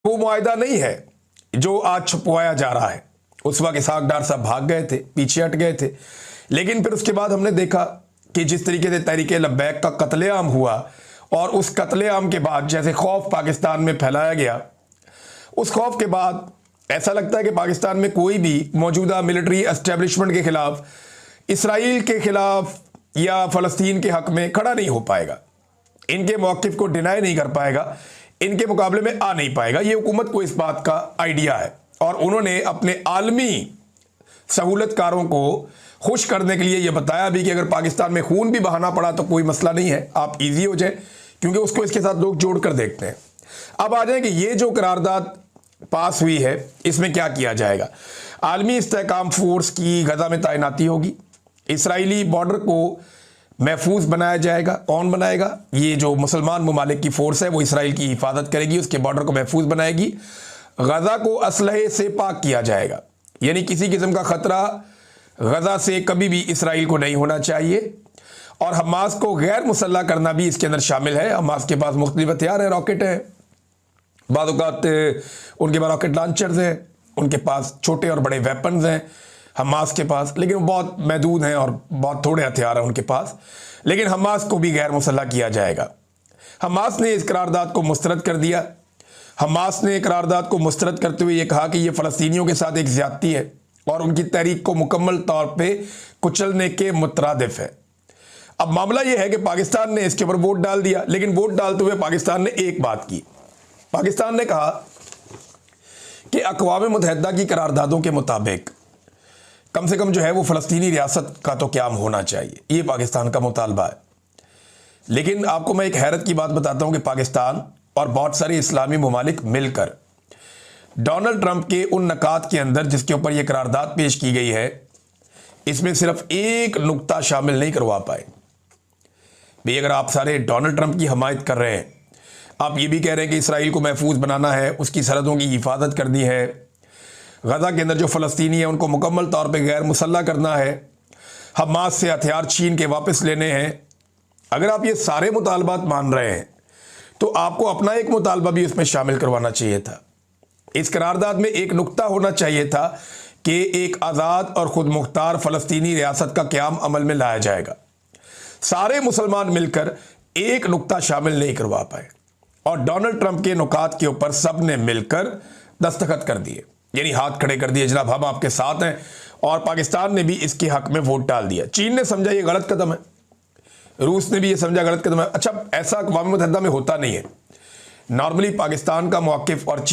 वो मुआहिदा नहीं है जो आज छुपवाया जा रहा है। उस वक्त इसहाक डार साहब भाग गए थे, पीछे हट गए थे, लेकिन फिर उसके बाद हमने देखा कि जिस तरीके से तहरीक लब्बैक का कत्लेआम हुआ और उस कत्लेआम के बाद जैसे खौफ पाकिस्तान में फैलाया गया, उस खौफ के बाद ऐसा लगता है कि पाकिस्तान में कोई भी मौजूदा मिलिट्री एस्टेब्लिशमेंट के खिलाफ, इसराइल के खिलाफ या फ़लस्तीन के हक में खड़ा नहीं हो पाएगा, इनके मौक़िफ़ को डिनाई नहीं कर पाएगा, इनके मुकाबले में आ नहीं पाएगा। ये हुकूमत को इस बात का आइडिया है और उन्होंने अपने आलमी सहूलतकारों को खुश करने के लिए ये बताया भी कि अगर पाकिस्तान में खून भी बहाना पड़ा तो कोई मसला नहीं है, आप इजी हो जाए, क्योंकि उसको इसके साथ लोग जोड़ कर देखते हैं। अब आ जाए कि ये जो करारदाद पास हुई है इसमें क्या किया जाएगा। आलमी इस्तेहकाम फोर्स की गजा में तैनाती होगी, इसराइली बॉर्डर को महफूज बनाया जाएगा। कौन बनाएगा? ये जो मुसलमान ममालिक की फोर्स है वो इसराइल की हिफाजत करेगी, उसके बॉर्डर को महफूज बनाएगी। गजा को असलहे से पाक किया जाएगा, यानी किसी किस्म का ख़तरा गजा से कभी भी इसराइल को नहीं होना चाहिए। और हमास को गैर मुसल्लह करना भी इसके अंदर शामिल है। हमास के पास मुख्तलिफ हथियार हैं, रॉकेट हैं, बाद औक़ात उनके पास रॉकेट लॉन्चर्स हैं, उनके पास छोटे और बड़े वेपन्स हैं हमास के पास, लेकिन वो बहुत महदूद हैं और बहुत थोड़े हथियार हैं उनके पास। लेकिन हमास को भी गैर मुसल्लह किया जाएगा। हमास ने इस करारदाद को मुस्तरद कर दिया। हमास ने करारदाद को मुस्तरद करते हुए ये कहा कि ये फ़लस्तीनियों के साथ एक ज़्यादती है और उनकी तहरीक को मुकम्मल तौर पे कुचलने के मुतरादिफ है। अब मामला ये है कि पाकिस्तान ने इसके ऊपर वोट डाल दिया, लेकिन वोट डालते हुए पाकिस्तान ने एक बात की। पाकिस्तान ने कहा कि अक़वाम मुत्तहिदा की करारदादों के मुताबिक कम से कम जो है वो फ़लस्तीनी रियासत का तो क़याम होना चाहिए, ये पाकिस्तान का मुतालबा है। लेकिन आपको मैं एक हैरत की बात बताता हूँ कि पाकिस्तान और बहुत सारे इस्लामी ममालिक मिलकर डोनाल्ड ट्रंप के उन नकात के अंदर जिसके ऊपर ये करारदाद पेश की गई है, इसमें सिर्फ एक नुक्ता शामिल नहीं करवा पाए। भाई अगर आप सारे डोनाल्ड ट्रंप की हमायत कर रहे हैं, आप ये भी कह रहे हैं कि इसराइल को महफूज बनाना है, उसकी सरहदों की हिफाजत करनी है, गजा के अंदर जो फ़लस्तीनी है उनको मुकम्मल तौर पे गैर मुसल्लह करना है, हमास से हथियार छीन के वापस लेने हैं, अगर आप ये सारे मुतालबात मान रहे हैं तो आपको अपना एक मुतालबा भी उसमें शामिल करवाना चाहिए था। इस करारदाद में एक नुक्ता होना चाहिए था कि एक आज़ाद और ख़ुद मुख्तार फ़लस्तीनी रियासत का क़याम अमल में लाया जाएगा। सारे मुसलमान मिलकर एक नुक्ता शामिल नहीं करवा पाए और डोनाल्ड ट्रंप के नुकात के ऊपर सब ने मिलकर दस्तखत कर दिए, यानी हाथ खड़े कर दिए, जनाब हम आपके साथ हैं। और पाकिस्तान ने भी इसके हक में वोट डाल दिया। चीन ने समझा ये गलत कदम है, रूस ने भी ये समझा गलत कदम है। अच्छा, ऐसा अक़वाम मुत्तहिदा में होता नहीं है। नॉर्मली पाकिस्तान का मौक़िफ़ और